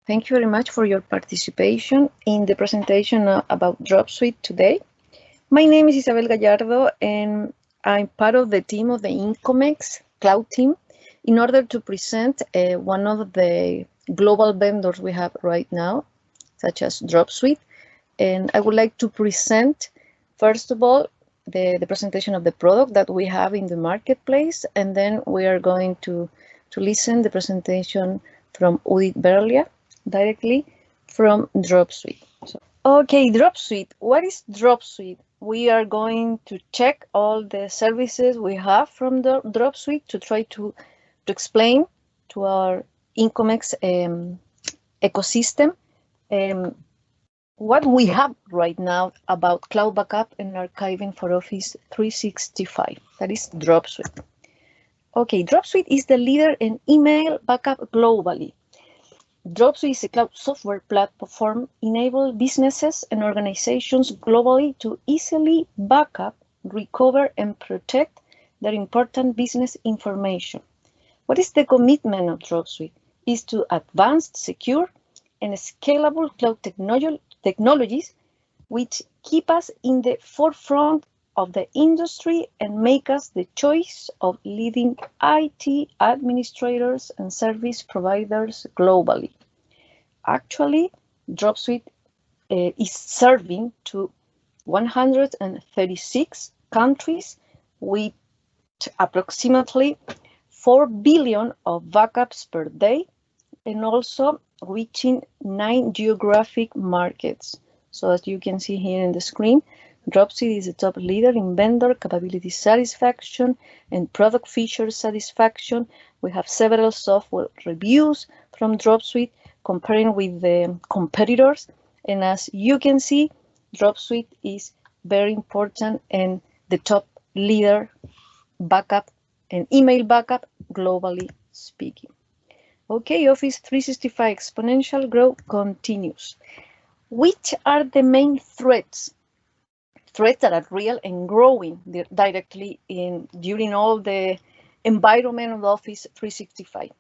Thank you very much for your participation in the presentation about Dropsuite today. My name is Isabel Gallardo, and I'm part of the team of the Intcomex Cloud team in order to present one of the global vendors we have right now, such as Dropsuite. And I would like to present, first of all, the presentation of the product that we have in the marketplace, and then we are going to listen the presentation from Udit Berlia directly from Dropsuite. Okay, Dropsuite. What is Dropsuite? We are going to check all the services we have from the Dropsuite to try to explain to our Intcomex ecosystem what we have right now about cloud backup and archiving for Office 365. That is Dropsuite. Okay, Dropsuite is the leader in email backup globally. Dropsuite is a cloud software platform enable businesses and organizations globally to easily backup, recover, and protect their important business information. What is the commitment of Dropsuite? Is to advanced, secure, and scalable cloud technologies which keep us in the forefront of the industry and make us the choice of leading IT administrators and service providers globally. Actually, Dropsuite is serving to 136 countries with approximately 4 billion of backups per day and also reaching 9 geographic markets. So as you can see here in the screen, Dropsuite is a top leader in vendor capability satisfaction and product feature satisfaction. We have several software reviews from Dropsuite comparing with the competitors. And as you can see, Dropsuite is very important and the top leader backup and email backup globally speaking. Okay, Office 365 exponential growth continues. Which are the main threats? Threats that are real and growing directly during all the environment of Office 365.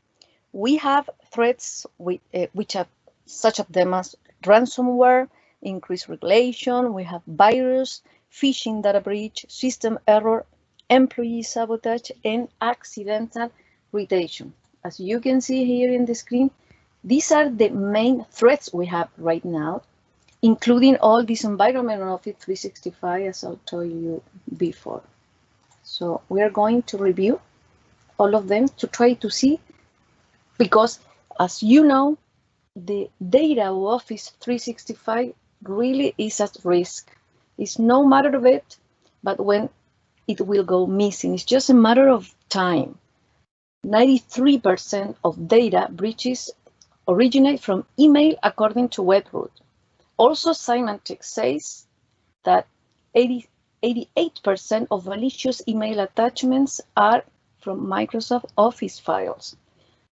We have threats which are such of them as ransomware, increased regulation, we have virus, phishing data breach, system error, employee sabotage, and accidental retention. As you can see here in the screen, these are the main threats we have right now, including all this environment of Office 365, as I told you before. So we are going to review all of them to try to see, because as you know, the data of Office 365 really is at risk. It's no matter of it, but when it will go missing, it's just a matter of time. 93% of data breaches originate from email according to Webroot. Also, Symantec says that 88% of malicious email attachments are from Microsoft Office files.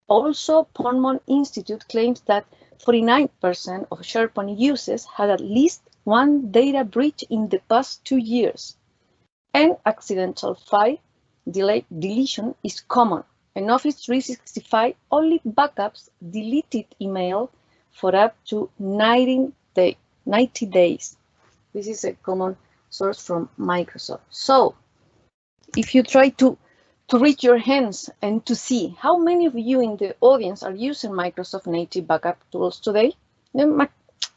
Also, Portman Institute claims that 49% of SharePoint users had at least one data breach in the past 2 years. And accidental file deletion is common. In Office 365, only backups deleted email for up to 90 days. This is a common source from Microsoft. So if you try to reach your hands and to see how many of you in the audience are using Microsoft native backup tools today,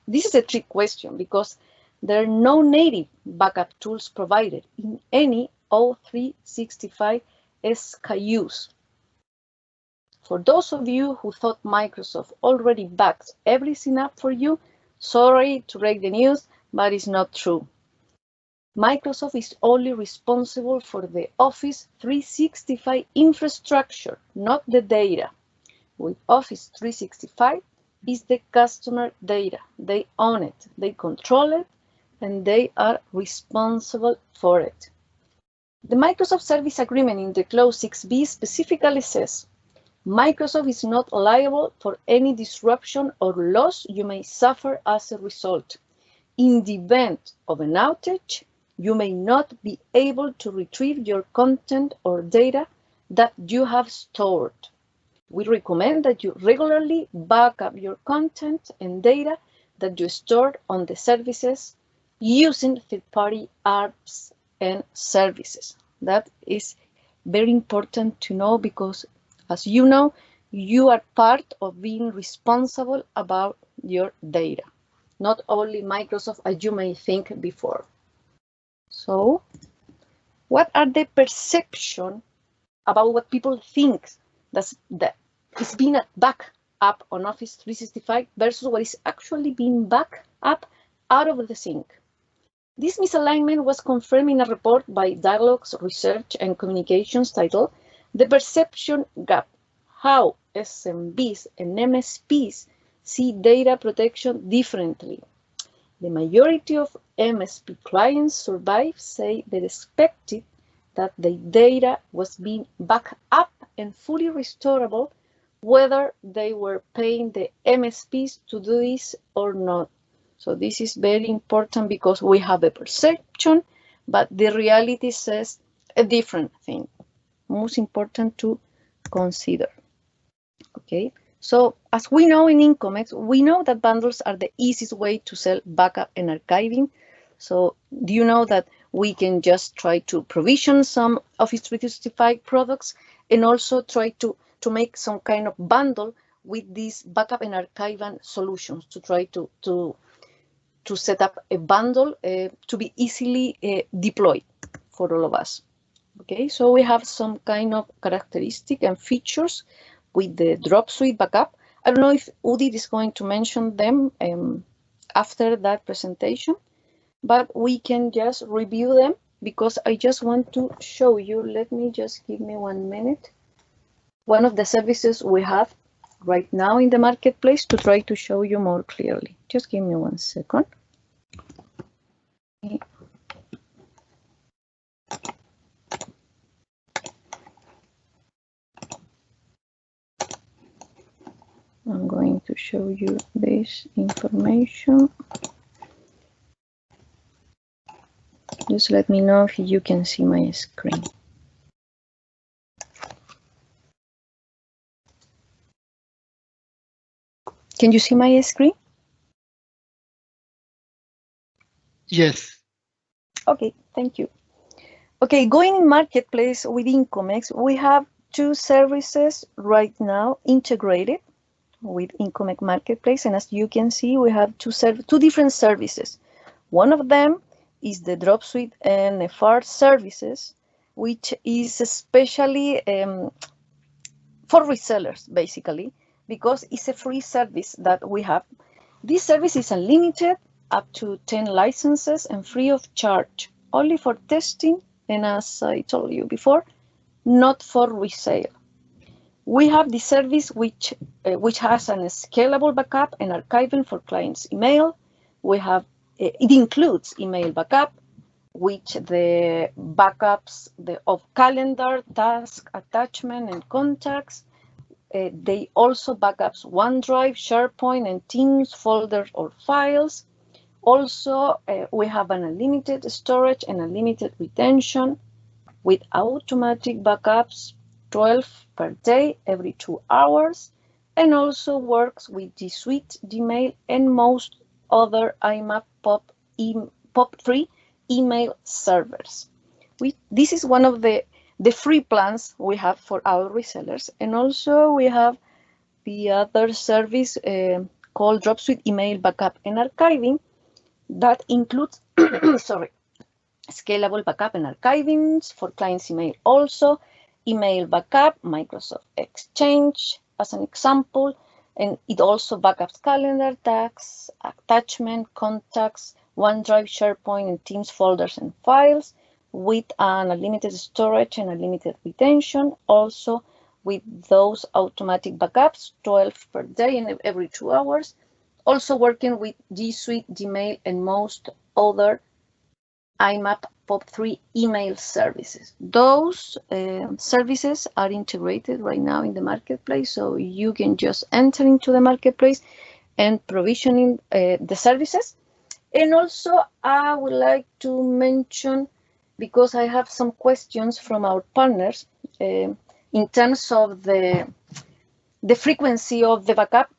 this is a trick question because there are no native backup tools provided in any O365 SKUs. For those of you who thought Microsoft already backs everything up for you, sorry to break the news, but it's not true. Microsoft is only responsible for the Office 365 infrastructure, not the data. With Office 365 is the customer data. They own it, they control it, and they are responsible for it. The Microsoft Service Agreement in the Clause 6b specifically says, Microsoft is not liable for any disruption or loss you may suffer as a result. In the event of an outage, you may not be able to retrieve your content or data that you have stored. We recommend that you regularly back up your content and data that you stored on the services using third-party apps and services. That is very important to know because, as you know, you are part of being responsible about your data, not only Microsoft as you may think before. So, what are the perception about what people think that is being backed up on Office 365 versus what is actually being backed up out of the sink? This misalignment was confirmed in a report by Dialogues Research and Communications titled The Perception Gap, How SMBs and MSPs See Data Protection Differently. The majority of MSP clients survived say they expected that the data was being backed up and fully restorable, whether they were paying the MSPs to do this or not. So this is very important because we have a perception, but the reality says a different thing. Most important to consider. Okay, so as we know in Intcomex, we know that bundles are the easiest way to sell backup and archiving. So do you know that we can just try to provision some Office 365 products and also try to make some kind of bundle with these backup and archiving solutions to try to set up a bundle to be easily deployed for all of us. Okay, so we have some kind of characteristic and features with the Dropsuite backup. I don't know if Udit is going to mention them after that presentation, but we can just review them because I just want to show you. Let me just give me 1 minute. One of the services we have right now in the marketplace to try to show you more clearly. Just give me 1 second. I'm going to show you this information. Just let me know if you can see my screen. Can you see my screen? Yes. Okay, thank you. Okay, going in marketplace with Intcomex, we have 2 services right now integrated with Intcomex Marketplace, and as you can see, we have 2 different services. One of them is the Dropsuite NFR Services, which is especially for resellers, basically, because it's a free service that we have. This service is unlimited, up to 10 licenses, and free of charge, only for testing, and as I told you before, not for resale. We have the service which has a scalable backup and archiving for clients' email. We have it includes email backup, which the backups of calendar, task, attachment, and contacts. They also backups OneDrive, SharePoint, and Teams folders or files. Also, we have an unlimited storage and unlimited retention with automatic backups, 12 per day, every 2 hours, and also works with G Suite, Gmail, and most other IMAP POP3 email servers. This is one of the free plans we have for our resellers, and also we have the other service called Dropsuite Email Backup and Archiving that includes scalable backup and archiving for clients' email. Also, email backup, Microsoft Exchange as an example, and it also backups calendar, tasks, attachment, contacts, OneDrive, SharePoint, and Teams folders and files with an unlimited storage and unlimited retention. Also, with those automatic backups, 12 per day and every 2 hours. Also working with G Suite, Gmail, and most other IMAP POP3 email services. Those services are integrated right now in the marketplace, so you can just enter into the marketplace and provisioning the services. And also, I would like to mention, because I have some questions from our partners in terms of the the frequency of the backup,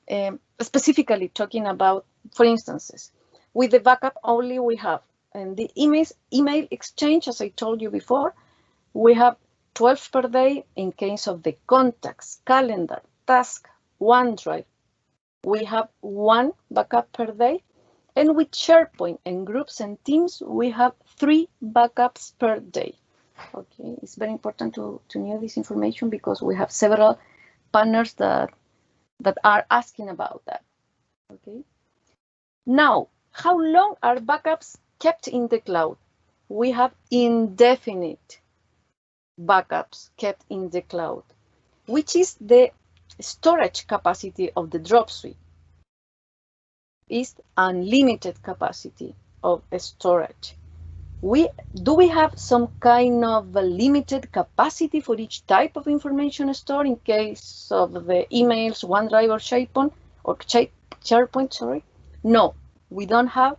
specifically talking about, for instances, with the backup only we have, and the email exchange, as I told you before, we have 12 per day in case of the contacts, calendar, task, OneDrive. We have 1 backup per day. And with SharePoint and groups and teams, we have 3 backups per day. Okay, it's very important to know this information because we have several partners that are asking about that. Okay. Now, how long are backups kept in the cloud? We have indefinite backups kept in the cloud, which is the storage capacity of the Dropsuite. Is unlimited capacity of storage. Do we have some kind of a limited capacity for each type of information store in case of the emails, OneDrive or SharePoint, sorry? No, we don't have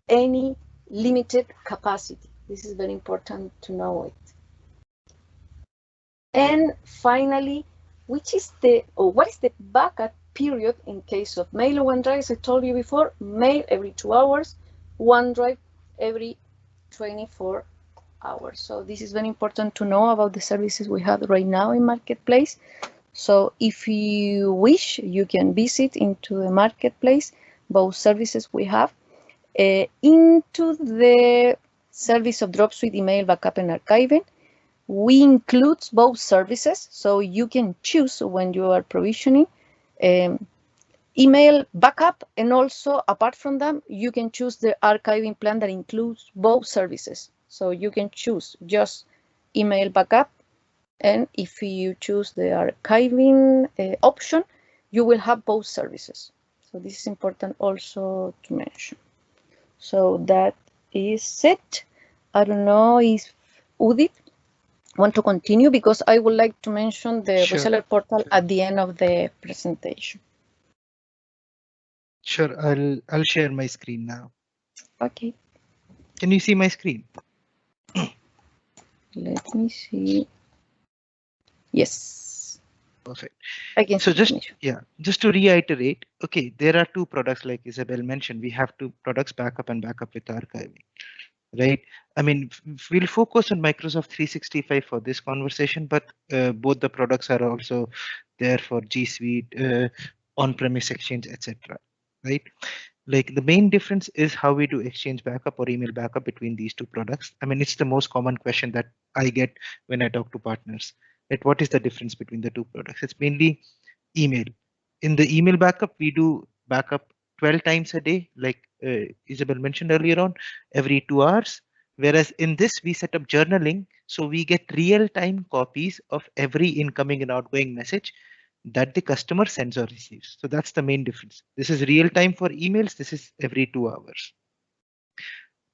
any limited capacity. This is very important to know it. And finally, what is the backup period in case of mail or OneDrive? As I told you before, mail every 2 hours, OneDrive every 24 hours. So this is very important to know about the services we have right now in Marketplace. So if you wish, you can visit into the Marketplace, both services we have. Into the service of Dropsuite email backup and archiving, we include both services, so you can choose when you are provisioning email backup, and also apart from them, you can choose the archiving plan that includes both services. So you can choose just email backup, and if you choose the archiving option, you will have both services. So this is important also to mention. So that is it. I don't know if Udit want to continue, because I would like to mention the Sure. Reseller Portal at the end of the presentation. Sure, I'll share my screen now. Okay. Can you see my screen? Let me see. Yes. Perfect. I can So see just to reiterate, okay, there are 2 products like Isabel mentioned. We have 2 products, backup and backup with archiving, right? I mean, we'll focus on Microsoft 365 for this conversation, but both the products are also there for G Suite, on-premise Exchange, etc. Right? Like the main difference is how we do Exchange backup or email backup between these 2 products. I mean, it's the most common question that I get when I talk to partners. Right? What is the difference between the 2 products? It's mainly email. In the email backup, we do backup 12 times a day, like Isabel mentioned earlier on, every 2 hours. Whereas in this, we set up journaling, so we get real-time copies of every incoming and outgoing message that the customer sends or receives. So that's the main difference. This is real-time for emails. This is every 2 hours.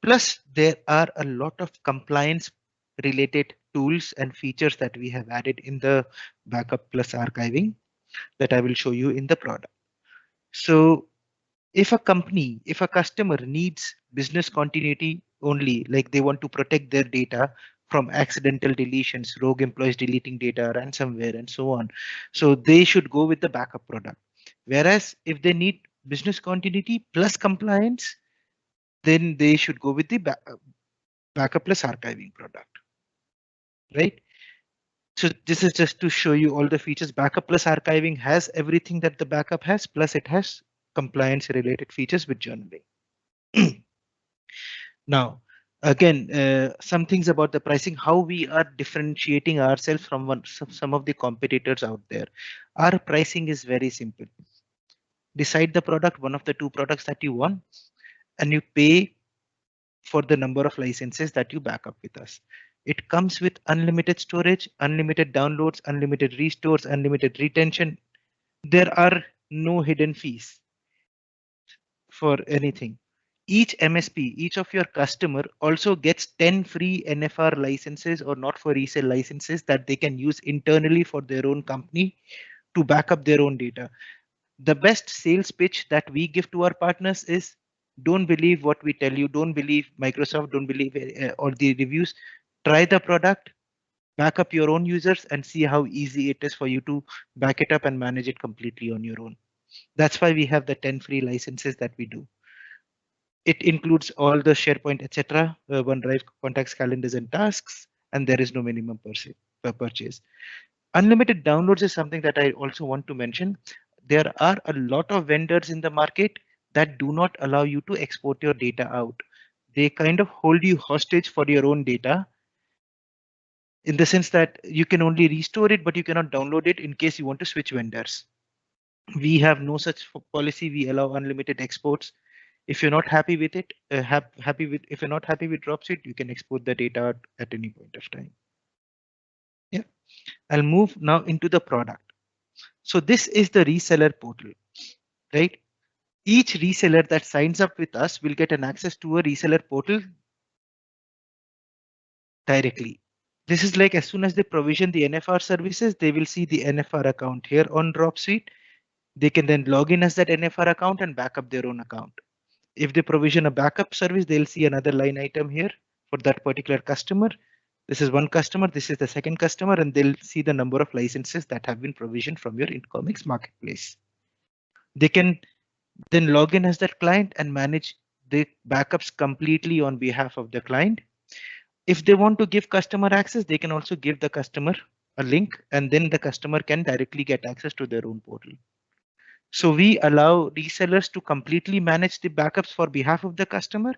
Plus, there are a lot of compliance-related tools and features that we have added in the backup plus archiving that I will show you in the product. So if a customer needs business continuity only, like they want to protect their data from accidental deletions, rogue employees deleting data, ransomware, and so on, so they should go with the backup product. Whereas if they need business continuity plus compliance, then they should go with the backup plus archiving product, right? So this is just to show you all the features. Backup plus archiving has everything that the backup has, plus it has compliance related features with journaling. Now, again, some things about the pricing, how we are differentiating ourselves from some of the competitors out there. Our pricing is very simple. Decide the product, one of the 2 products that you want, and you pay for the number of licenses that you back up with us. It comes with unlimited storage, unlimited downloads, unlimited restores, unlimited retention. There are no hidden fees for anything. Each MSP, each of your customer also gets 10 free NFR licenses or not for resale licenses that they can use internally for their own company to back up their own data. The best sales pitch that we give to our partners is, don't believe what we tell you, don't believe Microsoft, don't believe all the reviews, try the product, back up your own users and see how easy it is for you to back it up and manage it completely on your own. That's why we have the 10 free licenses that we do. It includes all the SharePoint, etc., OneDrive, contacts, calendars, and tasks, and there is no minimum per purchase. Unlimited downloads is something that I also want to mention. There are a lot of vendors in the market that do not allow you to export your data out. They kind of hold you hostage for your own data in the sense that you can only restore it, but you cannot download it in case you want to switch vendors. We have no such policy. We allow unlimited exports. If you're not happy with it, if you're not happy with Dropsuite, you can export the data out at any point of time. Yeah, I'll move now into the product. So this is the reseller portal, right? Each reseller that signs up with us will get an access to a reseller portal directly. This is like as soon as they provision the NFR services, they will see the NFR account here on Dropsuite. They can then log in as that NFR account and back up their own account. If they provision a backup service, they'll see another line item here for that particular customer. This is one customer, this is the second customer, and they'll see the number of licenses that have been provisioned from your Intcomex marketplace. They can then log in as that client and manage the backups completely on behalf of the client. If they want to give customer access, they can also give the customer a link, and then the customer can directly get access to their own portal. So we allow resellers to completely manage the backups for behalf of the customer.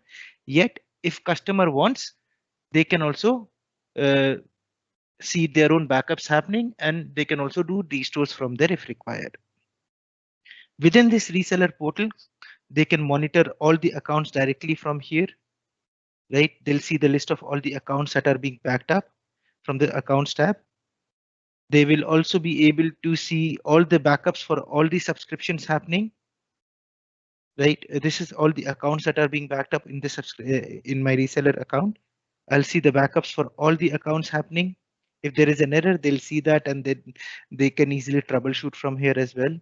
Yet, if customer wants, they can also see their own backups happening, and they can also do restores from there if required. Within this reseller portal, they can monitor all the accounts directly from here, right? They'll see the list of all the accounts that are being backed up from the accounts tab. They will also be able to see all the backups for all the subscriptions happening, right? This is all the accounts that are being backed up in the in my reseller account. I'll see the backups for all the accounts happening. If there is an error, they'll see that, and then they can easily troubleshoot from here as well.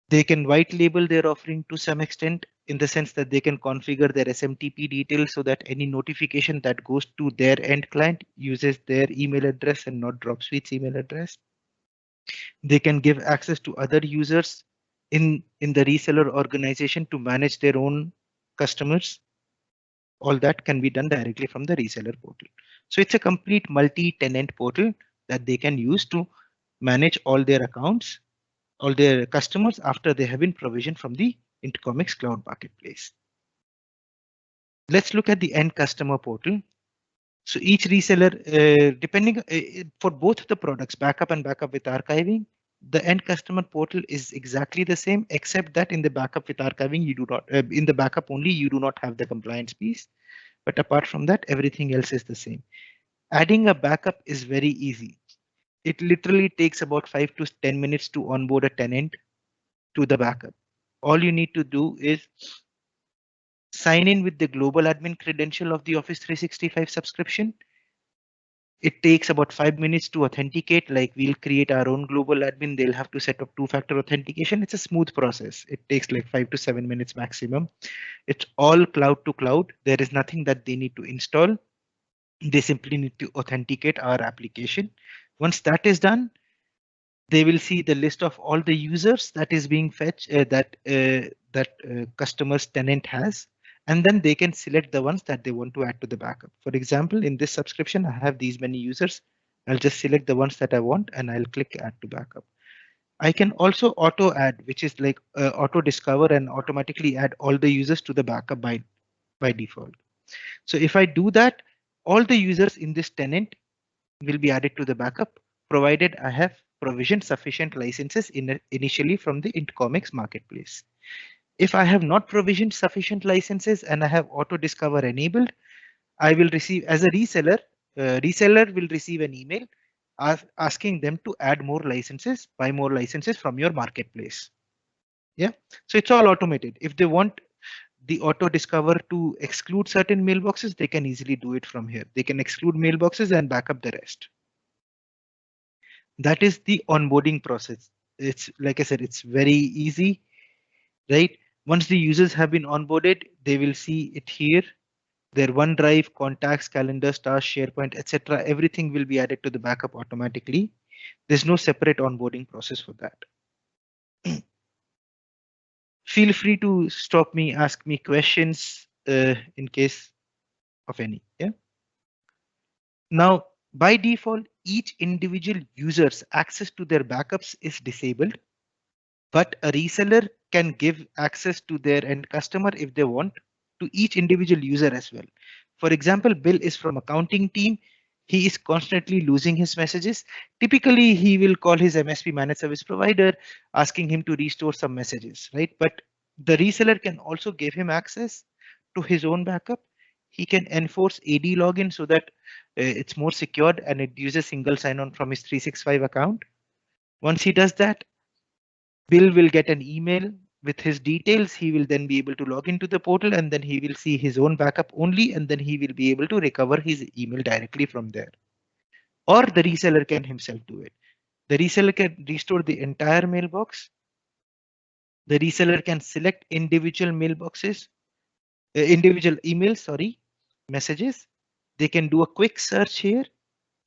They can white label their offering to some extent in the sense that they can configure their SMTP details so that any notification that goes to their end client uses their email address and not Dropsuite's email address. They can give access to other users in the reseller organization to manage their own customers. All that can be done directly from the reseller portal. So it's a complete multi-tenant portal that they can use to manage all their accounts, all their customers after they have been provisioned from the Intcomex Cloud Marketplace. Let's look at the end customer portal. So each reseller, depending for both the products, backup and backup with archiving, the end customer portal is exactly the same, except that in the backup with archiving, you do not, in the backup only, you do not have the compliance piece. But apart from that, everything else is the same. Adding a backup is very easy. It literally takes about 5 to 10 minutes to onboard a tenant to the backup. All you need to do is sign in with the global admin credential of the Office 365 subscription. It takes about 5 minutes to authenticate, like we'll create our own global admin. They'll have to set up two-factor authentication. It's a smooth process. It takes like 5 to 7 minutes maximum. It's all cloud to cloud. There is nothing that they need to install. They simply need to authenticate our application. Once that is done, they will see the list of all the users that is being fetched that customer's tenant has, and then they can select the ones that they want to add to the backup. For example, in this subscription, I have these many users. I'll just select the ones that I want and I'll click add to backup. I can also auto add, which is like auto discover and automatically add all the users to the backup by default. So if I do that, all the users in this tenant will be added to the backup, provided I have provisioned sufficient licenses initially from the Intcomex marketplace. If I have not provisioned sufficient licenses and I have auto discover enabled, I will receive as a reseller, reseller will receive an email asking them to add more licenses, buy more licenses from your marketplace. Yeah, so it's all automated. If they want the auto discover to exclude certain mailboxes, they can easily do it from here. They can exclude mailboxes and back up the rest. That is the onboarding process. It's like I said, it's very easy, right? Once the users have been onboarded, they will see it here. Their OneDrive, contacts, calendars, tasks, SharePoint, etc. Everything will be added to the backup automatically. There's no separate onboarding process for that. Feel free to stop me, ask me questions in case of any. Yeah. Now, by default, each individual user's access to their backups is disabled, but a reseller can give access to their end customer if they want to each individual user as well. For example, Bill is from accounting team. He is constantly losing his messages. Typically, he will call his MSP managed service provider, asking him to restore some messages, right? But the reseller can also give him access to his own backup. He can enforce AD login so that it's more secured and it uses single sign-on from his 365 account. Once he does that, Bill will get an email with his details. He will then be able to log into the portal and then he will see his own backup only, and then he will be able to recover his email directly from there. Or the reseller can himself do it. The reseller can restore the entire mailbox. The reseller can select individual mailboxes, individual emails, sorry, messages. They can do a quick search here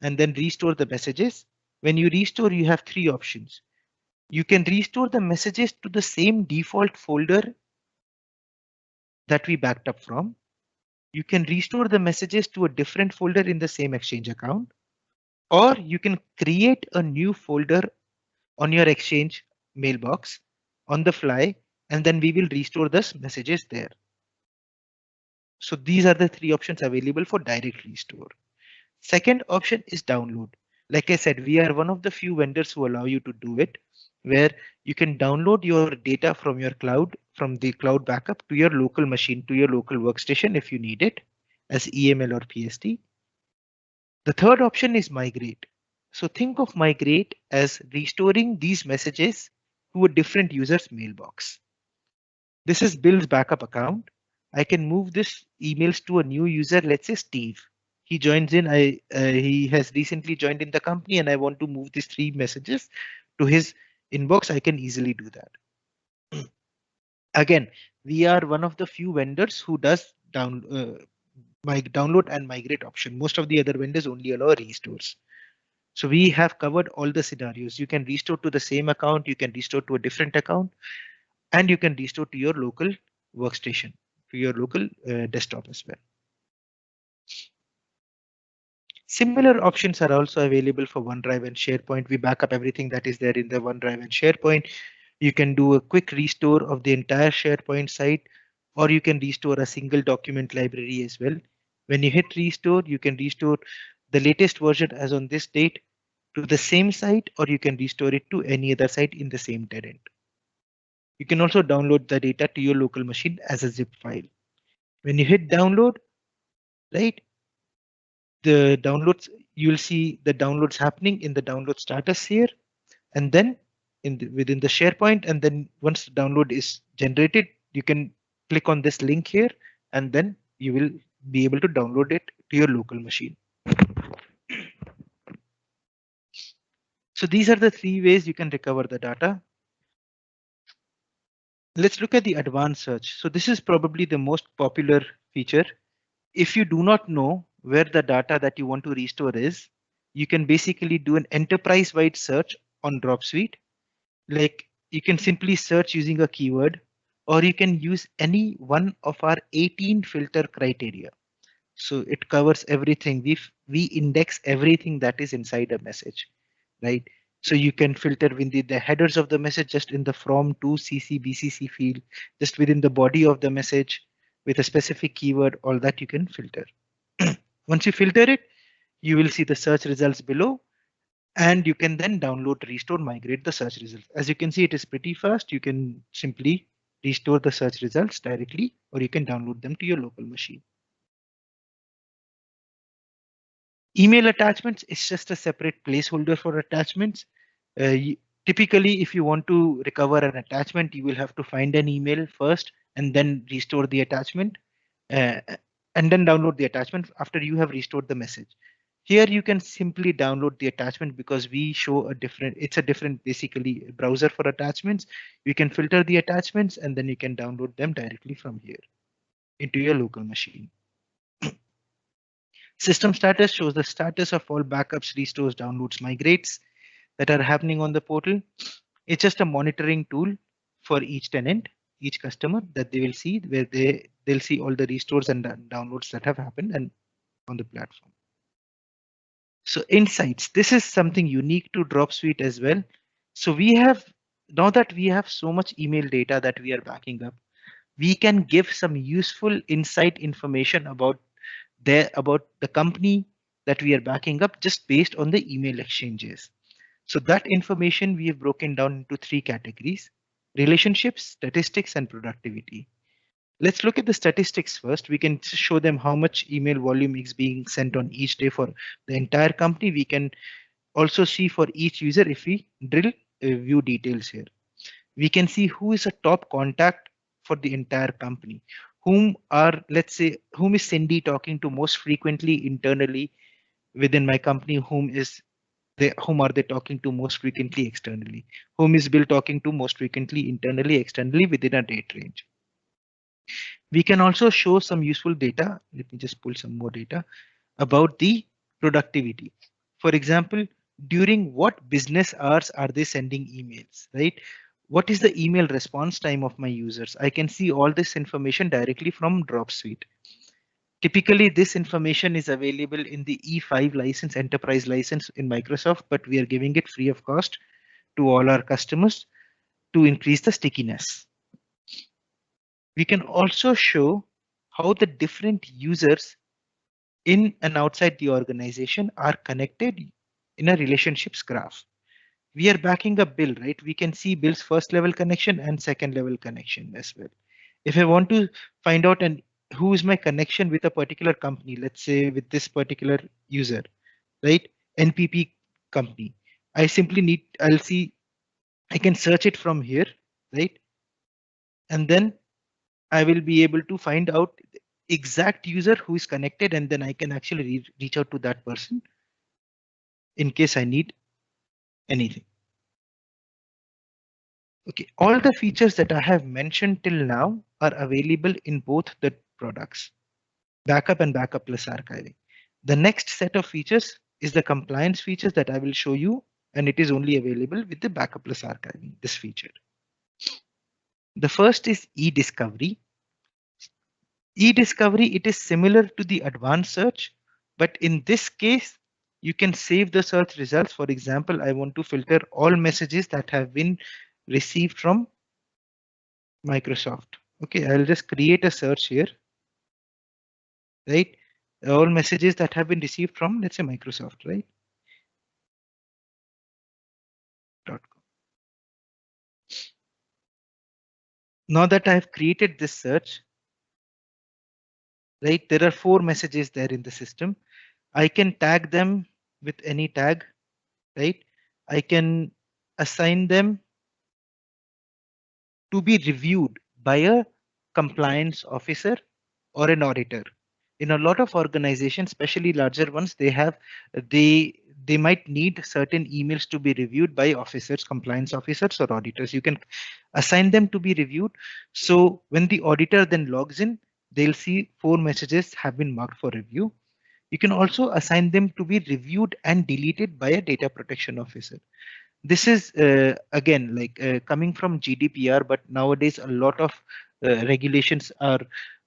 and then restore the messages. When you restore, you have three options. You can restore the messages to the same default folder that we backed up from. You can restore the messages to a different folder in the same Exchange account, or you can create a new folder on your Exchange mailbox on the fly, and then we will restore those messages there. So these are the three options available for direct restore. Second option is download. Like I said, we are one of the few vendors who allow you to do it, where you can download your data from your cloud, from the cloud backup to your local machine, to your local workstation if you need it as EML or PST. The third option is migrate. So think of migrate as restoring these messages to a different user's mailbox. This is Bill's backup account. I can move this emails to a new user, let's say Steve. He joins in. He has recently joined in the company, and I want to move these three messages to his inbox. I can easily do that. Again, we are one of the few vendors who does download and migrate option. Most of the other vendors only allow restores. So we have covered all the scenarios. You can restore to the same account, you can restore to a different account, and you can restore to your local workstation, to your local desktop as well. Similar options are also available for OneDrive and SharePoint. We back up everything that is there in the OneDrive and SharePoint. You can do a quick restore of the entire SharePoint site, or you can restore a single document library as well. When you hit restore, you can restore the latest version as on this date to the same site, or you can restore it to any other site in the same tenant. You can also download the data to your local machine as a zip file. When you hit download, right, the downloads, you'll see the downloads happening in the download status here, and then within the SharePoint, and then once the download is generated, you can click on this link here, and then you will be able to download it to your local machine. So these are the three ways you can recover the data. Let's look at the advanced search. So this is probably the most popular feature. If you do not know where the data that you want to restore is, you can basically do an enterprise-wide search on Dropsuite. Like you can simply search using a keyword, or you can use any one of our 18 filter criteria. So it covers everything. We index everything that is inside a message, right? So you can filter within the headers of the message, just in the from to CC BCC field, just within the body of the message with a specific keyword, all that you can filter. Once you filter it, you will see the search results below, and you can then download, restore, migrate the search results. As you can see, it is pretty fast. You can simply restore the search results directly, or you can download them to your local machine. Email attachments is just a separate placeholder for attachments. Typically, if you want to recover an attachment, you will have to find an email first and then restore the attachment, uh, and then download the attachment after you have restored the message. Here you can simply download the attachment because we show it's a different basically browser for attachments. You can filter the attachments and then you can download them directly from here into your local machine. System status shows the status of all backups, restores, downloads, migrates that are happening on the portal. It's just a monitoring tool for each tenant, each customer, that they will see, where they'll see all the restores and downloads that have happened and on the platform. So insights, this is something unique to Dropsuite as well. So we have, now that we have so much email data that we are backing up, we can give some useful insight information about the company that we are backing up just based on the email exchanges. So that information we have broken down into 3 categories: relationships, statistics, and productivity. Let's look at the statistics first. We can show them how much email volume is being sent on each day for the entire company. We can also see for each user if we drill view details here. We can see who is a top contact for the entire company. Whom are, let's say, whom is Cindy talking to most frequently internally within my company? Whom are they talking to most frequently externally? Whom is Bill talking to most frequently internally, externally within a date range? We can also show some useful data. Let me just pull some more data about the productivity. For example, during what business hours are they sending emails, right? What is the email response time of my users? I can see all this information directly from Dropsuite. Typically, this information is available in the E5 license, enterprise license in Microsoft, but we are giving it free of cost to all our customers to increase the stickiness. We can also show how the different users in and outside the organization are connected in a relationships graph. We are backing up Bill, right? We can see Bill's first level connection and second level connection as well. If I want to find out who is my connection with a particular company, let's say with this particular user, right? NPP company. I can search it from here, right? And then I will be able to find out the exact user who is connected, and then I can actually reach out to that person in case I need anything. Okay, all the features that I have mentioned till now are available in both the products, backup and backup plus archiving. The next set of features is the compliance features that I will show you, and it is only available with the backup plus archiving, this feature. The first is e-discovery. E-discovery, it is similar to the advanced search, but in this case, you can save the search results. For example, I want to filter all messages that have been received from Microsoft. Okay, I'll just create a search here, right? All messages that have been received from, let's say, Microsoft, right? .com. Now that I have created this search, right, there are 4 messages there in the system. I can tag them with any tag, right? I can assign them to be reviewed by a compliance officer or an auditor. In a lot of organizations, especially larger ones, they might need certain emails to be reviewed by officers, compliance officers or auditors. You can assign them to be reviewed. So when the auditor then logs in, they'll see 4 messages have been marked for review. You can also assign them to be reviewed and deleted by a data protection officer. This is again like coming from GDPR, but nowadays a lot of regulations are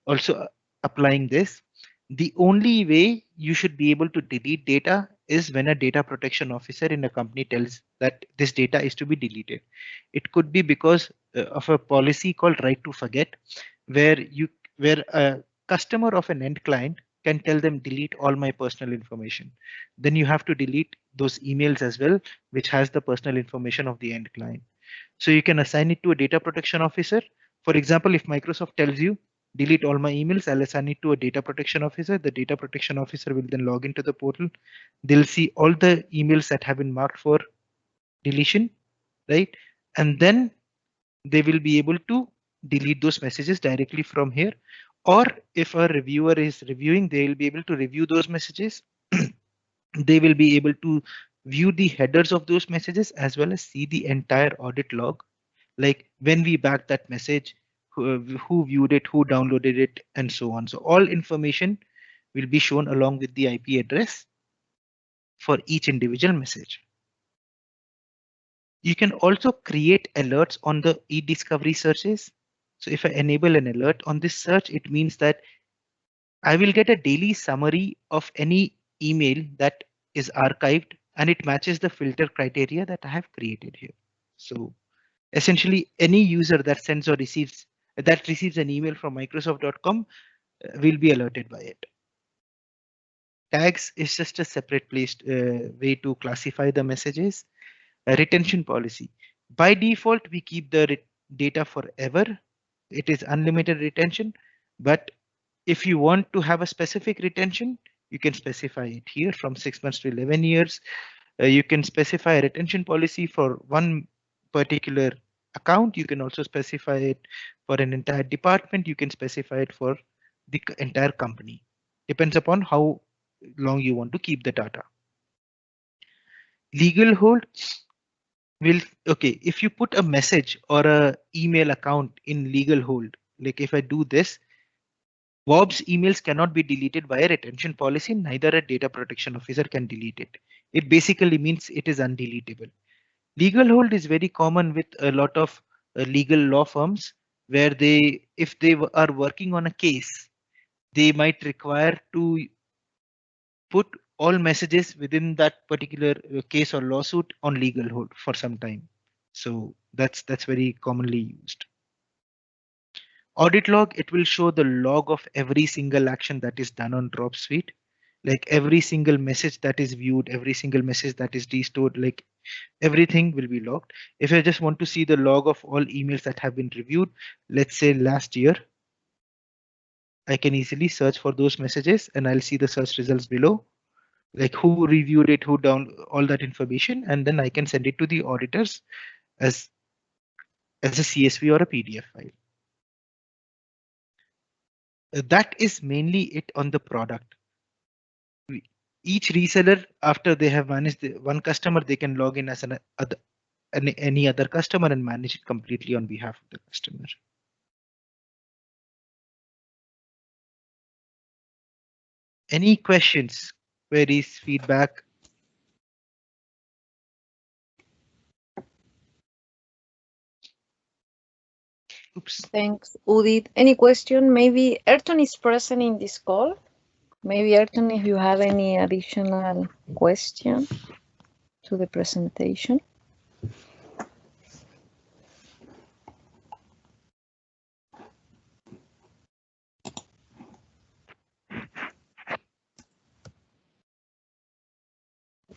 also applying this. The only way you should be able to delete data is when a data protection officer in a company tells that this data is to be deleted. It could be because of a policy called right to forget, where a customer of an end client can tell them delete all my personal information. Then you have to delete those emails as well, which has the personal information of the end client. So you can assign it to a data protection officer. For example, if Microsoft tells you delete all my emails, I'll assign it to a data protection officer. The data protection officer will then log into the portal. They'll see all the emails that have been marked for deletion, right? And then they will be able to delete those messages directly from here. Or if a reviewer is reviewing, they will be able to review those messages. They will be able to view the headers of those messages as well as see the entire audit log, like when we backed that message, who viewed it, who downloaded it, and so on. So all information will be shown along with the IP address for each individual message. You can also create alerts on the e-discovery searches. So if I enable an alert on this search, it means that I will get a daily summary of any email that is archived, and it matches the filter criteria that I have created here. So essentially, any user that sends or receives an email from Microsoft.com will be alerted by it. Tags is just a separate way to classify the messages. A retention policy. By default, we keep the data forever. It is unlimited retention, but if you want to have a specific retention, you can specify it here from 6 months to 11 years. You can specify a retention policy for one particular account. You can also specify it for an entire department. You can specify it for the entire company. Depends upon how long you want to keep the data. Legal hold will, okay, if you put a message or a email account in legal hold, like if I do this, Bob's emails cannot be deleted by a retention policy, neither a data protection officer can delete it. It basically means it is undeletable. Legal hold is very common with a lot of legal law firms where if they are working on a case, they might require to put all messages within that particular case or lawsuit on legal hold for some time. So that's very commonly used. Audit log, it will show the log of every single action that is done on Dropsuite, like every single message that is viewed, every single message that is restored, like everything will be logged. If I just want to see the log of all emails that have been reviewed, let's say last year, I can easily search for those messages and I'll see the search results below, like who reviewed it, who down, all that information, and then I can send it to the auditors as a CSV or a PDF file. That is mainly it on the product. Each reseller, after they have managed one customer, they can log in as any other customer and manage it completely on behalf of the customer. Any questions, queries, feedback? Oops. Thanks, Udit. Any question? Maybe Ayrton is present in this call. Maybe Ayrton, if you have any additional question to the presentation.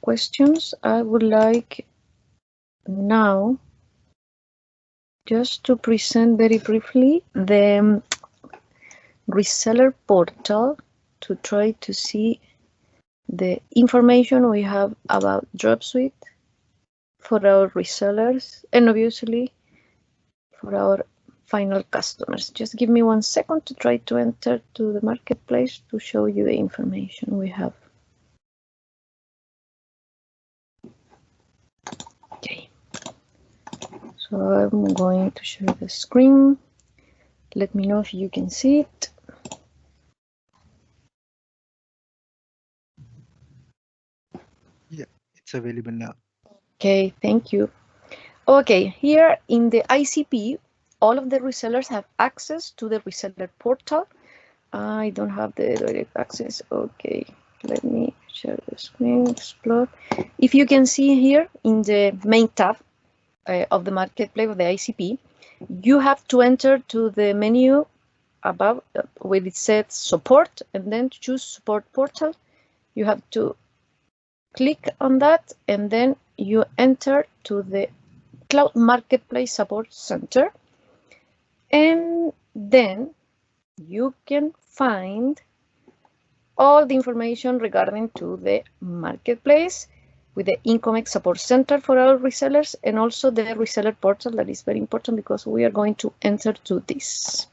Questions, I would like now just to present very briefly the Reseller Portal to try to see the information we have about Dropsuite for our resellers and obviously for our final customers. Just give me 1 second to try to enter to the marketplace to show you the information we have. Okay, so I'm going to share the screen. Let me know if you can see it. Yeah, it's available now. Okay, thank you. Okay, here in the ICP, all of the resellers have access to the Reseller Portal. I don't have the direct access. Okay, let me share the screen, explore. If you can see here in the main tab of the marketplace of the ICP, you have to enter to the menu above where it says support and then choose support portal. You have to click on that and then you enter to the Cloud Marketplace Support Center, and then you can find all the information regarding to the marketplace with the Intcomex Support Center for our resellers and also the Reseller Portal. That is very important because we are going to enter to this.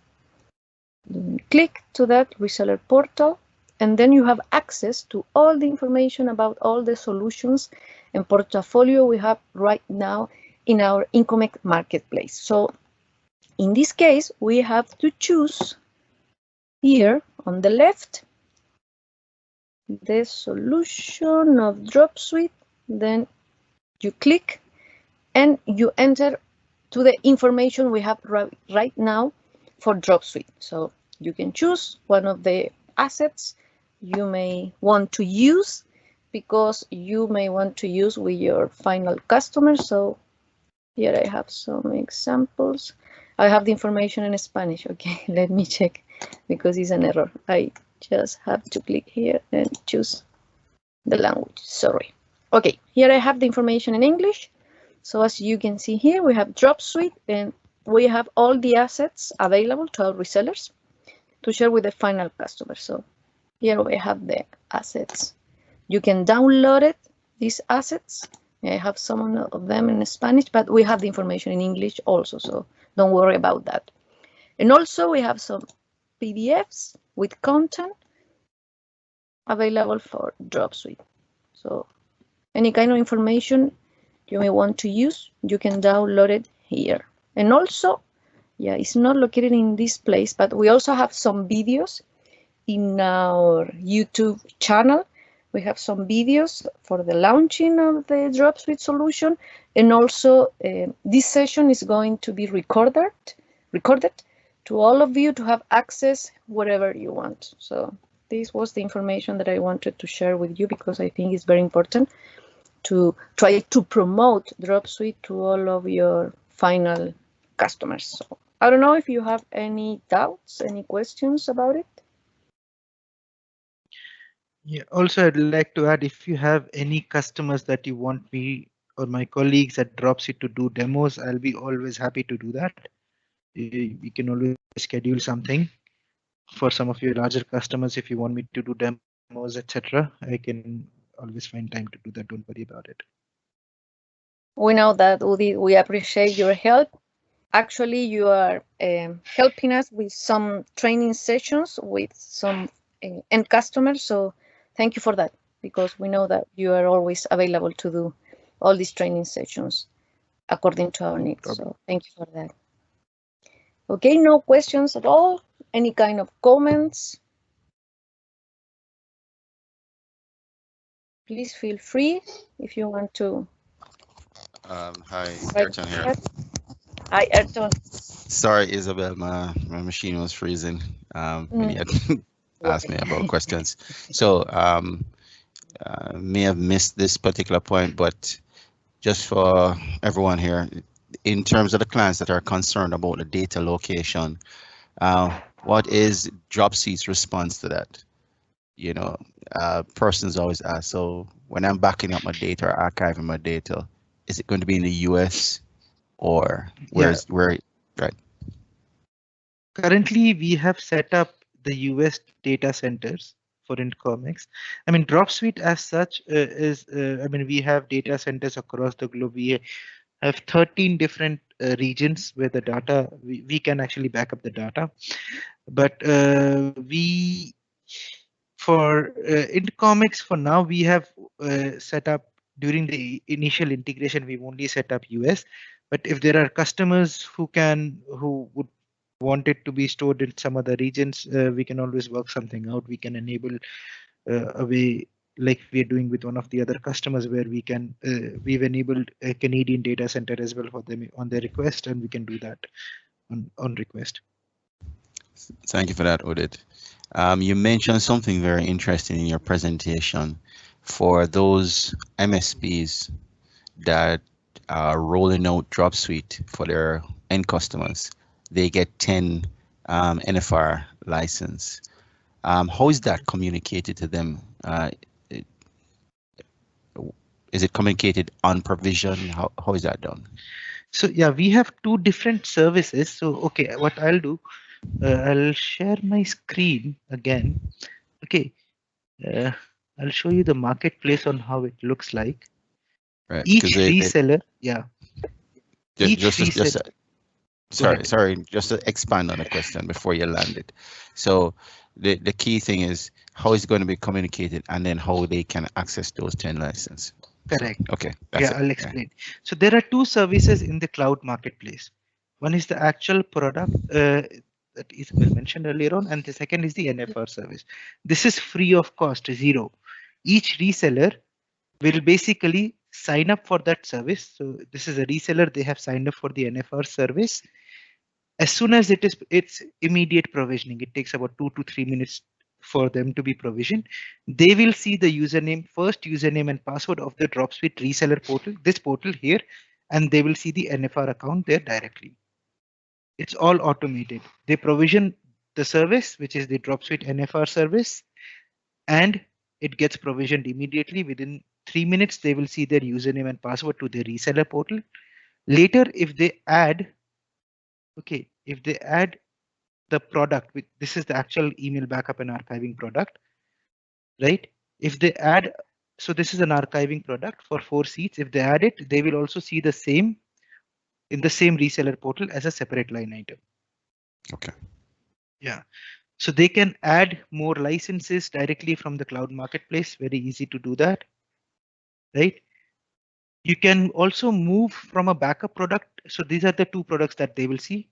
Click to that Reseller Portal and then you have access to all the information about all the solutions and portfolio we have right now in our Intcomex marketplace. So in this case, we have to choose here on the left the solution of Dropsuite, then you click and you enter to the information we have right now for Dropsuite. So you can choose one of the assets you may want to use because you may want to use with your final customer. So here I have some examples. I have the information in Spanish. Okay, let me check because it's an error. I just have to click here and choose the language. Sorry. Okay, here I have the information in English. So as you can see here, we have Dropsuite and we have all the assets available to our resellers to share with the final customer. So here we have the assets. You can download it, these assets. I have some of them in Spanish, but we have the information in English also, so don't worry about that. And also we have some PDFs with content available for Dropsuite. So any kind of information you may want to use, you can download it here. And also, yeah, it's not located in this place, but we also have some videos in our YouTube channel. We have some videos for the launching of the Dropsuite solution, and also this session is going to be recorded to all of you to have access wherever you want. So this was the information that I wanted to share with you because I think it's very important to try to promote Dropsuite to all of your final customers. So I don't know if you have any doubts, any questions about it. Yeah, also I'd like to add, if you have any customers that you want me or my colleagues at Dropsuite to do demos, I'll be always happy to do that. You can always schedule something for some of your larger customers. If you want me to do demos, etc., I can always find time to do that. Don't worry about it. We know that, Udi, we appreciate your help. Actually, you are helping us with some training sessions with some end customers. So thank you for that, because we know that you are always available to do all these training sessions according to our needs. So thank you for that. Okay, no questions at all? Any kind of comments? Please feel free if you want to. Hi, Ayrton here. Hi, Ayrton. Sorry, Isabel, my machine was freezing when you had asked me about questions. So may have missed this particular point, but just for everyone here, in terms of the clients that are concerned about the data location, what is Dropsuite's response to that? You know, persons always ask, so when I'm backing up my data or archiving my data, is it going to be in the US or where? Right? Currently, we have set up the US data centers for Intcomex. I mean, Dropsuite as such I mean, we have data centers across the globe. We have 13 different regions where the data, we can actually back up the data. But for Intcomex, for now, we have set up during the initial integration, we've only set up US. But if there are customers who would want it to be stored in some other regions, we can always work something out. We can enable a way like we're doing with one of the other customers where we've enabled a Canadian data center as well for them on their request, and we can do that on request. Thank you for that, Udit. You mentioned something very interesting in your presentation for those MSPs that are rolling out Dropsuite for their end customers. They get 10 NFR license. How is that communicated to them? Is it communicated on provision? How is that done? So yeah, we have two different services. So okay, what I'll do, I'll share my screen again. Okay, I'll show you the marketplace on how it looks like. Right, each reseller, yeah. Sorry, just to expand on the question before you land it. So the key thing is how it's going to be communicated and then how they can access those 10 licenses. Correct. So, okay. Yeah, I'll explain. So there are two services in the cloud marketplace. One is the actual product that Isabel mentioned earlier on, and the second is the NFR service. This is free of cost, zero. Each reseller will basically sign up for that service. So this is a reseller, they have signed up for the NFR service. As soon as it's immediate provisioning, it takes about 2 to 3 minutes for them to be provisioned. They will see the first username and password of the Dropsuite reseller portal, this portal here, and they will see the NFR account there directly. It's all automated. They provision the service, which is the Dropsuite NFR service, and it gets provisioned immediately. Within 3 minutes, they will see their username and password to the reseller portal. Later, if they add the product, this is the actual email backup and archiving product, right? If they add, so this is an archiving product for 4 seats. If they add it, they will also see the same in the same reseller portal as a separate line item. Okay. Yeah. So they can add more licenses directly from the cloud marketplace. Very easy to do that, right? You can also move from a backup product. So these are the 2 products that they will see.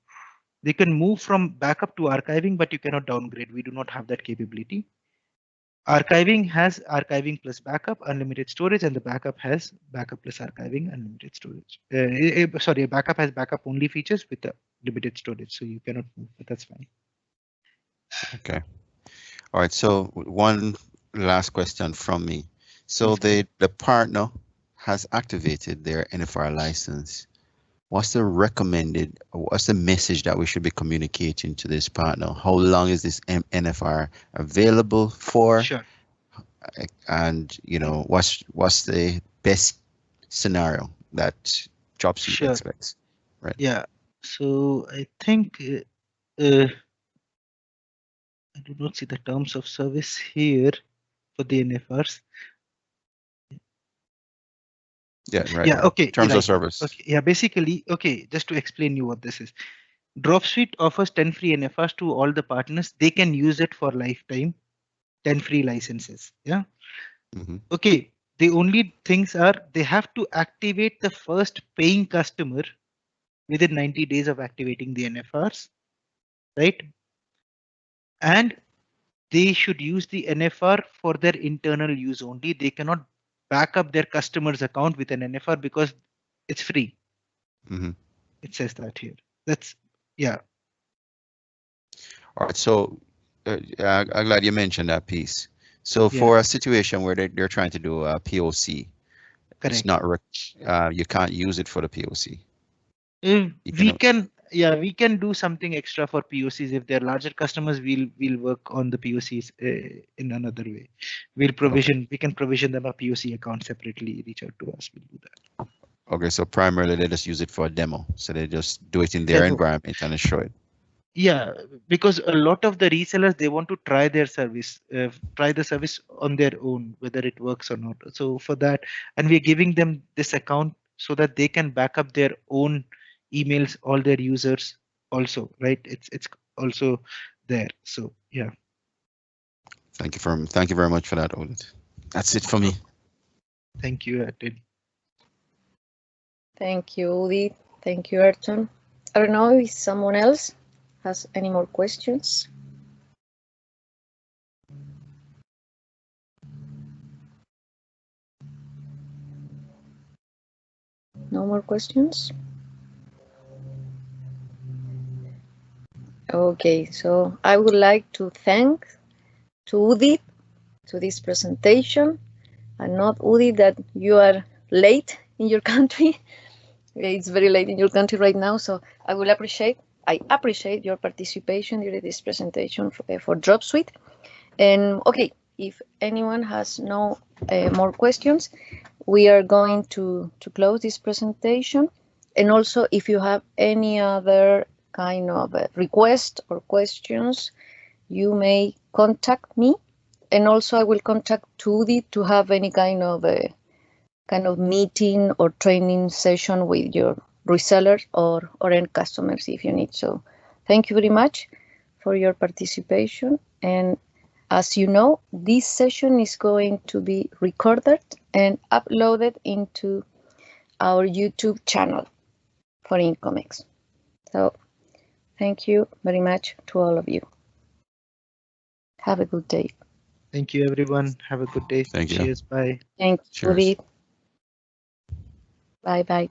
They can move from backup to archiving, but you cannot downgrade. We do not have that capability. Archiving has archiving plus backup, unlimited storage, and the backup has backup plus archiving, unlimited storage. Sorry, a backup has backup only features with the limited storage, so you cannot move, but that's fine. Okay. All right. So one last question from me. So the partner has activated their NFR license. What's the message that we should be communicating to this partner? How long is this NFR available for? Sure. And what's the best scenario that Dropsuite expects? Right. Yeah. So I think I do not see the terms of service here for the NFRs. Yeah, right. Yeah, okay. Terms of service. Okay, yeah, basically, okay, just to explain you what this is. Dropsuite offers 10 free NFRs to all the partners. They can use it for lifetime, 10 free licenses. Yeah. Okay. The only things are they have to activate the first paying customer within 90 days of activating the NFRs, right? And they should use the NFR for their internal use only. They cannot back up their customer's account with an NFR because it's free. It says that here. That's, yeah. All right. So I'm glad you mentioned that piece. So for a situation where they're trying to do a POC, correct. It's not you can't use it for the POC. We can do something extra for POCs. If they're larger customers, we'll work on the POCs in another way. We can provision them a POC account separately. Reach out to us, we'll do that. Okay, so primarily they just use it for a demo. So they just do it in their environment and show it. Yeah, because a lot of the resellers, they want to try their service, try the service on their own, whether it works or not. So for that, and we're giving them this account so that they can back up their own emails, all their users also, right? It's also there. So yeah. Thank you very much for that, Odit. That's it for me. Thank you, Atin. Thank you, Udit. Thank you, Ayrton. I don't know if someone else has any more questions. No more questions? Okay, so I would like to thank to Udit to this presentation, and not Udit that you are late in your country. It's very late in your country right now, so I appreciate your participation during this presentation for Dropsuite. And okay, if anyone has no more questions, we are going to close this presentation. And also, if you have any other kind of request or questions, you may contact me. And also, I will contact Tudi to have any kind of meeting or training session with your resellers or end customers if you need. So thank you very much for your participation. And as you know, this session is going to be recorded and uploaded into our YouTube channel for Intcomex. So thank you very much to all of you. Have a good day. Thank you, everyone. Have a good day. Thank you. Cheers. Bye. Thanks, Cheers. Bye bye.